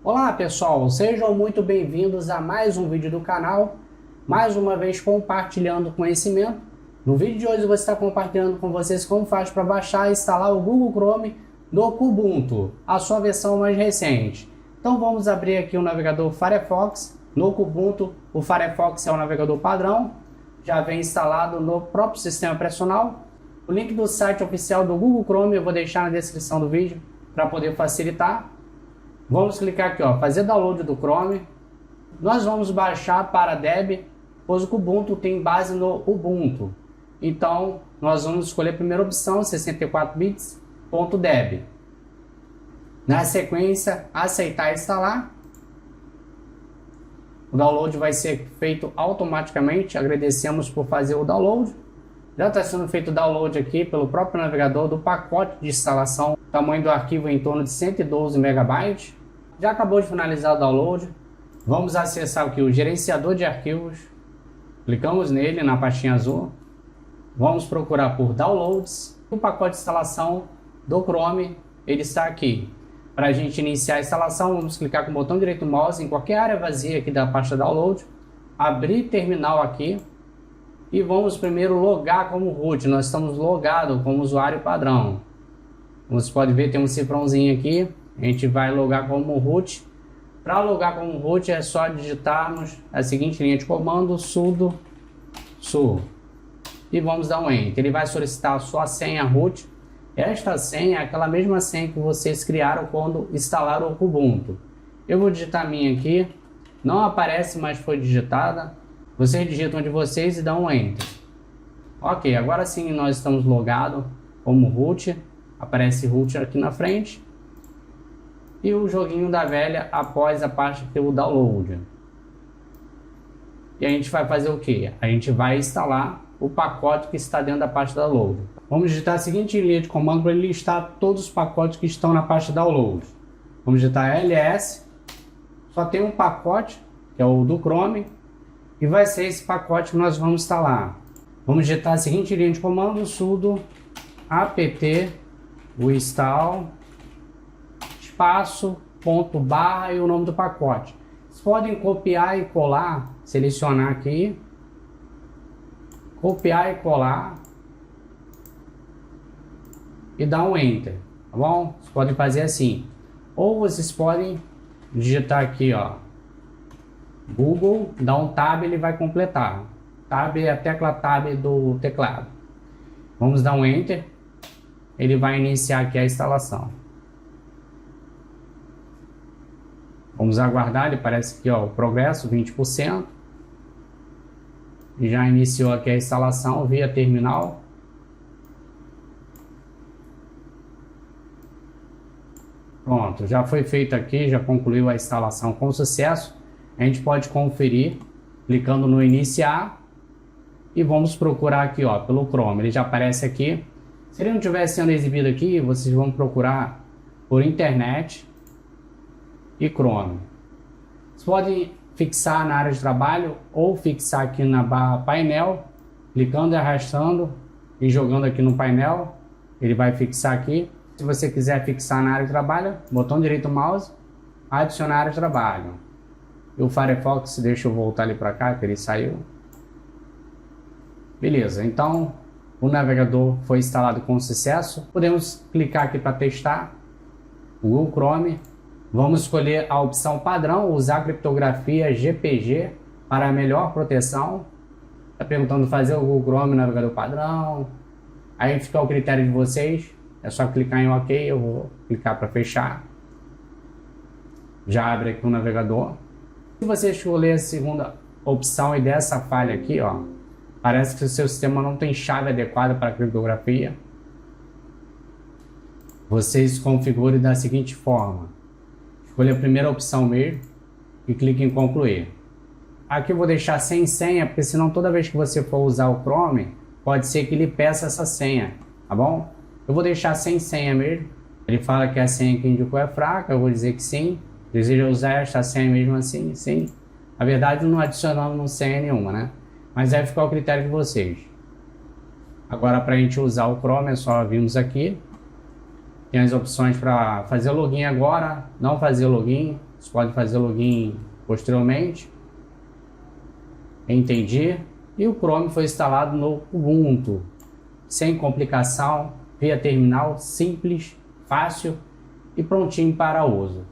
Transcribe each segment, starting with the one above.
Olá pessoal, sejam muito bem-vindos a mais um vídeo do canal, mais uma vez compartilhando conhecimento. No vídeo de hoje eu vou estar compartilhando com vocês como faz para baixar e instalar o Google Chrome no Kubuntu, a sua versão mais recente. Então vamos abrir aqui o navegador Firefox. No Kubuntu, o Firefox é o navegador padrão, já vem instalado no próprio sistema operacional. O link do site oficial do Google Chrome eu vou deixar na descrição do vídeo para poder facilitar. Vamos clicar aqui, ó, fazer download do Chrome. Nós vamos baixar para Deb, pois o Kubuntu tem base no Ubuntu. Então, nós vamos escolher a primeira opção, 64 bits, .deb. Na sequência, aceitar e instalar. O download vai ser feito automaticamente. Agradecemos por fazer o download. Já está sendo feito o download aqui pelo próprio navegador do pacote de instalação. O tamanho do arquivo é em torno de 112 MB. Já acabou de finalizar o download. Vamos acessar aqui o gerenciador de arquivos. Clicamos nele na pastinha azul. Vamos procurar por Downloads. O pacote de instalação do Chrome, ele está aqui. Para a gente iniciar a instalação, vamos clicar com o botão direito do mouse em qualquer área vazia aqui da pasta Download. Abrir terminal aqui. E vamos primeiro logar como root. Nós estamos logados como usuário padrão. Como você pode ver, tem um cifrãozinho aqui. A gente vai logar como root. Para logar como root é só digitarmos a seguinte linha de comando: sudo su. E vamos dar um enter. Ele vai solicitar a sua senha root. Esta senha é aquela mesma senha que vocês criaram quando instalaram o Kubuntu. Eu vou digitar a minha aqui. Não aparece, mas foi digitada. Vocês digitam de vocês e dão um enter. Ok, agora sim nós estamos logados como root. Aparece root aqui na frente. E o joguinho da velha após a parte do download. E a gente vai fazer o que? A gente vai instalar o pacote que está dentro da pasta download. Vamos digitar a seguinte linha de comando para ele listar todos os pacotes que estão na pasta download. Vamos digitar ls. Só tem um pacote, que é o do Chrome. E vai ser esse pacote que nós vamos instalar. Vamos digitar a seguinte linha de comando: sudo apt install espaço ponto barra e o nome do pacote. Vocês podem copiar e colar, selecionar aqui, copiar e colar e dar um enter, tá bom? Vocês podem fazer assim, ou vocês podem digitar aqui, ó, Google, dá um tab, ele vai completar. Tab é a tecla tab do teclado. Vamos dar um enter. Ele vai iniciar aqui a instalação. Vamos aguardar, ele parece aqui, ó, o progresso 20%. E já iniciou aqui a instalação via terminal. Pronto, já foi feito aqui, já concluiu a instalação com sucesso. A gente pode conferir clicando no iniciar e vamos procurar aqui, ó, pelo Chrome. Ele já aparece aqui. Se ele não estiver sendo exibido aqui, vocês vão procurar por internet e Chrome. Vocês podem fixar na área de trabalho ou fixar aqui na barra painel, clicando e arrastando e jogando aqui no painel. Ele vai fixar aqui. Se você quiser fixar na área de trabalho, botão direito do mouse, adicionar área de trabalho. E o Firefox, deixa eu voltar ali para cá, que ele saiu. Beleza, então o navegador foi instalado com sucesso. Podemos clicar aqui para testar o Google Chrome. Vamos escolher a opção padrão, usar criptografia GPG para melhor proteção. Está perguntando fazer o Google Chrome navegador padrão. Aí fica ao critério de vocês. É só clicar em OK, eu vou clicar para fechar. Já abre aqui o navegador. Se você escolher a segunda opção e der essa falha aqui, ó, parece que o seu sistema não tem chave adequada para criptografia. Vocês configurem da seguinte forma: escolha a primeira opção mesmo e clique em concluir. Aqui eu vou deixar sem senha, porque senão toda vez que você for usar o Chrome, pode ser que ele peça essa senha, tá bom? Eu vou deixar sem senha mesmo. Ele fala que a senha que indicou é fraca, eu vou dizer que sim. Deseja usar esta senha mesmo assim? Sim. Na verdade não adicionamos senha nenhuma, né? Mas deve ficar ao critério de vocês. Agora, para a gente usar o Chrome, é só virmos aqui. Tem as opções para fazer login agora, não fazer login, Você pode fazer login posteriormente. Entendi. E o Chrome foi instalado no Ubuntu, sem complicação, via terminal, simples, fácil e prontinho para uso.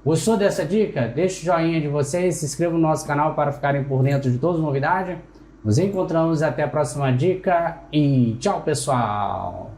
Gostou dessa dica? Deixe o joinha de vocês, se inscreva no nosso canal para ficarem por dentro de todas as novidades. Nos encontramos até a próxima dica e tchau, pessoal!